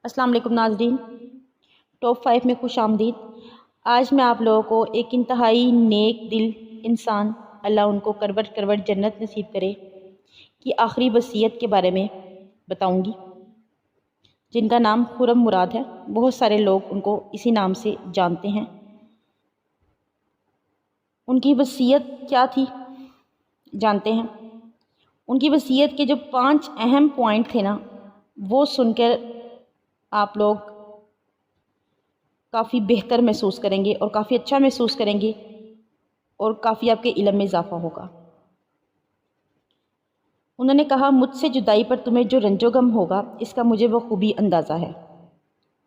السلام علیکم ناظرین، ٹاپ 5 میں خوش آمدید۔ آج میں آپ لوگوں کو ایک انتہائی نیک دل انسان، اللہ ان کو کروٹ کروٹ جنت نصیب کرے، کی آخری وصیت کے بارے میں بتاؤں گی، جن کا نام خرم مراد ہے۔ بہت سارے لوگ ان کو اسی نام سے جانتے ہیں۔ ان کی وصیت کیا تھی جانتے ہیں۔ ان کی وصیت کے جو 5 اہم پوائنٹ تھے نا، وہ سن کر آپ لوگ کافی بہتر محسوس کریں گے اور کافی اچھا محسوس کریں گے اور کافی آپ کے علم میں اضافہ ہوگا۔ انہوں نے کہا، مجھ سے جدائی پر تمہیں جو رنج و غم ہوگا، اس کا مجھے بخوبی اندازہ ہے۔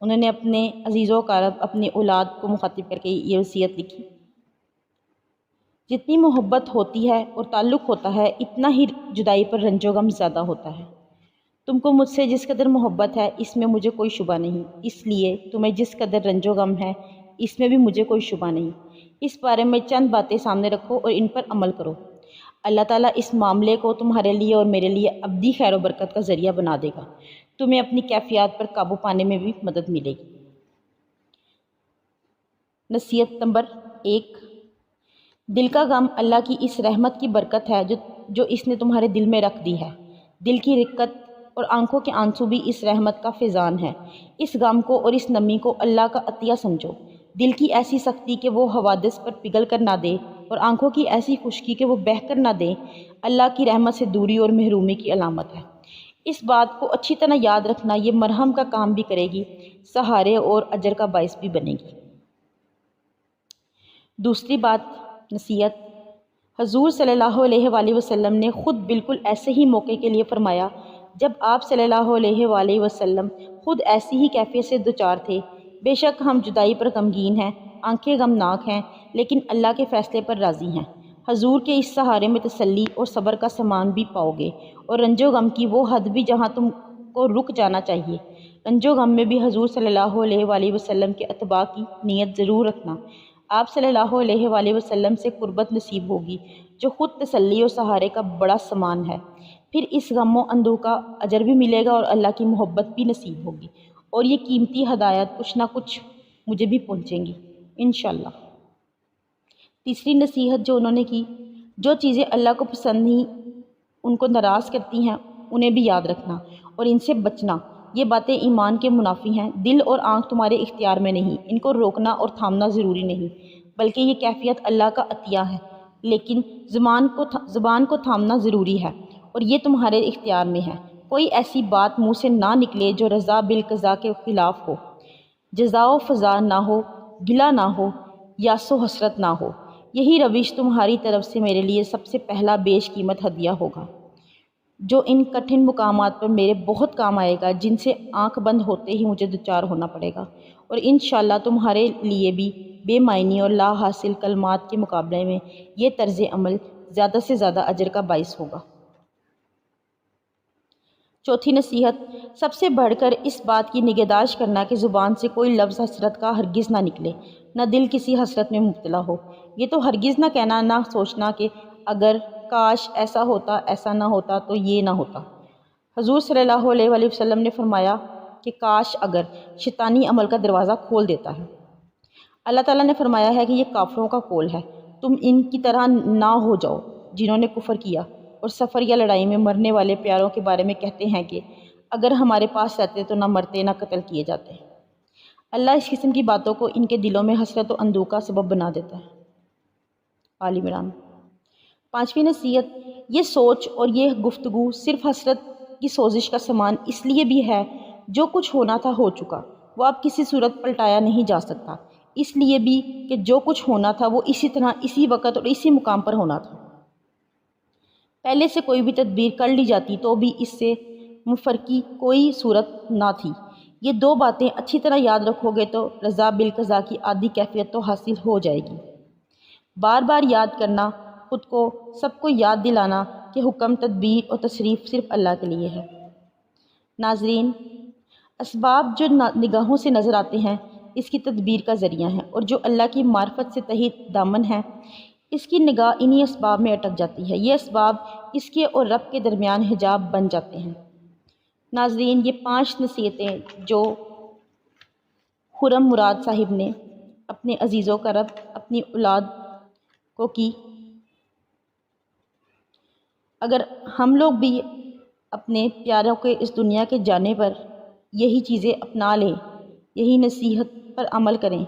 انہوں نے اپنے عزیز و اقارب، اپنی اولاد کو مخاطب کر کے یہ وصیت لکھی۔ جتنی محبت ہوتی ہے اور تعلق ہوتا ہے، اتنا ہی جدائی پر رنج و غم زیادہ ہوتا ہے۔ تم کو مجھ سے جس قدر محبت ہے، اس میں مجھے کوئی شبہ نہیں، اس لیے تمہیں جس قدر رنج و غم ہے، اس میں بھی مجھے کوئی شبہ نہیں۔ اس بارے میں چند باتیں سامنے رکھو اور ان پر عمل کرو۔ اللہ تعالیٰ اس معاملے کو تمہارے لیے اور میرے لیے ابدی خیر و برکت کا ذریعہ بنا دے گا۔ تمہیں اپنی کیفیات پر قابو پانے میں بھی مدد ملے گی۔ نصیحت نمبر 1، دل کا غم اللہ کی اس رحمت کی برکت ہے جو اس نے تمہارے دل میں رکھ دی ہے۔ دل کی رقت اور آنکھوں کے آنسو بھی اس رحمت کا فیضان ہے۔ اس غم کو اور اس نمی کو اللہ کا عطیہ سمجھو۔ دل کی ایسی سختی کہ وہ حوادث پر پگھل کر نہ دے، اور آنکھوں کی ایسی خشکی کہ وہ بہہ کر نہ دے، اللہ کی رحمت سے دوری اور محرومی کی علامت ہے۔ اس بات کو اچھی طرح یاد رکھنا، یہ مرہم کا کام بھی کرے گی، سہارے اور اجر کا باعث بھی بنے گی۔ دوسری بات، نصیحت، حضور صلی اللہ علیہ وآلہ وسلم نے خود بالکل ایسے ہی موقع کے لیے فرمایا جب آپ صلی اللہ علیہ وآلہ وسلم خود ایسی ہی کیفیت سے دوچار تھے، بے شک ہم جدائی پر غمگین ہیں، آنکھیں غمناک ہیں، لیکن اللہ کے فیصلے پر راضی ہیں۔ حضور کے اس سہارے میں تسلی اور صبر کا سامان بھی پاؤ گے، اور رنج و غم کی وہ حد بھی جہاں تم کو رک جانا چاہیے۔ رنج و غم میں بھی حضور صلی اللہ علیہ وآلہ وسلم کے اتباع کی نیت ضرور رکھنا۔ آپ صلی اللہ علیہ وآلہ وسلم سے قربت نصیب ہوگی، جو خود تسلی اور سہارے کا بڑا سامان ہے۔ پھر اس غم و اندوہ کا اجر بھی ملے گا اور اللہ کی محبت بھی نصیب ہوگی، اور یہ قیمتی ہدایت کچھ نہ کچھ مجھے بھی پہنچیں گی انشاءاللہ۔ تیسری نصیحت جو انہوں نے کی، جو چیزیں اللہ کو پسند نہیں، ان کو ناراض کرتی ہیں، انہیں بھی یاد رکھنا اور ان سے بچنا۔ یہ باتیں ایمان کے منافی ہیں۔ دل اور آنکھ تمہارے اختیار میں نہیں، ان کو روکنا اور تھامنا ضروری نہیں، بلکہ یہ کیفیت اللہ کا عطیہ ہے۔ لیکن زبان کو تھامنا ضروری ہے، اور یہ تمہارے اختیار میں ہے۔ کوئی ایسی بات منہ سے نہ نکلے جو رضا بالقضا کے خلاف ہو، جزا و فضا نہ ہو، گلہ نہ ہو، یاس و حسرت نہ ہو۔ یہی روش تمہاری طرف سے میرے لیے سب سے پہلا بیش قیمت ہدیہ ہوگا، جو ان کٹھن مقامات پر میرے بہت کام آئے گا، جن سے آنکھ بند ہوتے ہی مجھے دوچار ہونا پڑے گا، اور انشاءاللہ تمہارے لیے بھی بے معنی اور لا حاصل کلمات کے مقابلے میں یہ طرز عمل زیادہ سے زیادہ اجر کا باعث ہوگا۔ چوتھی نصیحت، سب سے بڑھ کر اس بات کی نگہداشت کرنا کہ زبان سے کوئی لفظ حسرت کا ہرگز نہ نکلے، نہ دل کسی حسرت میں مبتلا ہو۔ یہ تو ہرگز نہ کہنا، نہ سوچنا کہ اگر کاش ایسا ہوتا، ایسا نہ ہوتا تو یہ نہ ہوتا۔ حضور صلی اللہ علیہ وآلہ وسلم نے فرمایا کہ کاش اگر شیطانی عمل کا دروازہ کھول دیتا ہے۔ اللہ تعالیٰ نے فرمایا ہے کہ یہ کافروں کا قول ہے، تم ان کی طرح نہ ہو جاؤ جنہوں نے کفر کیا اور سفر یا لڑائی میں مرنے والے پیاروں کے بارے میں کہتے ہیں کہ اگر ہمارے پاس رہتے تو نہ مرتے نہ قتل کیے جاتے۔ اللہ اس قسم کی باتوں کو ان کے دلوں میں حسرت و اندوہ کا سبب بنا دیتا ہے۔ آل عمران۔ پانچویں نصیحت، یہ سوچ اور یہ گفتگو صرف حسرت کی سوزش کا سامان اس لیے بھی ہے، جو کچھ ہونا تھا ہو چکا، وہ اب کسی صورت پلٹایا نہیں جا سکتا، اس لیے بھی کہ جو کچھ ہونا تھا وہ اسی طرح، اسی وقت اور اسی مقام پر ہونا تھا۔ پہلے سے کوئی بھی تدبیر کر لی جاتی تو بھی اس سے مفرقی کوئی صورت نہ تھی۔ یہ دو باتیں اچھی طرح یاد رکھو گے تو رضا بالقضا کی عادی کیفیت تو حاصل ہو جائے گی۔ بار بار یاد کرنا، خود کو سب کو یاد دلانا کہ حکم، تدبیر اور تصریف صرف اللہ کے لیے ہے۔ ناظرین، اسباب جو نگاہوں سے نظر آتے ہیں اس کی تدبیر کا ذریعہ ہیں، اور جو اللہ کی معرفت سے تحت دامن ہے، اس کی نگاہ انہی اسباب میں اٹک جاتی ہے۔ یہ اسباب اس کے اور رب کے درمیان حجاب بن جاتے ہیں۔ ناظرین، یہ 5 نصیحتیں جو خرم مراد صاحب نے اپنے عزیز و کرب اپنی اولاد کو کی۔ اگر ہم لوگ بھی اپنے پیاروں کے اس دنیا کے جانے پر یہی چیزیں اپنا لیں، یہی نصیحت پر عمل کریں،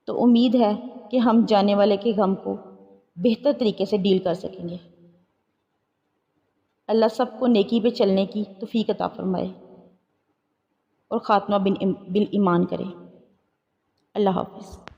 تو امید ہے کہ ہم جانے والے کے غم کو بہتر طریقے سے ڈیل کر سکیں گے۔ اللہ سب کو نیکی پہ چلنے کی توفیق عطا فرمائے اور خاتمہ بالایمان کرے۔ اللہ حافظ۔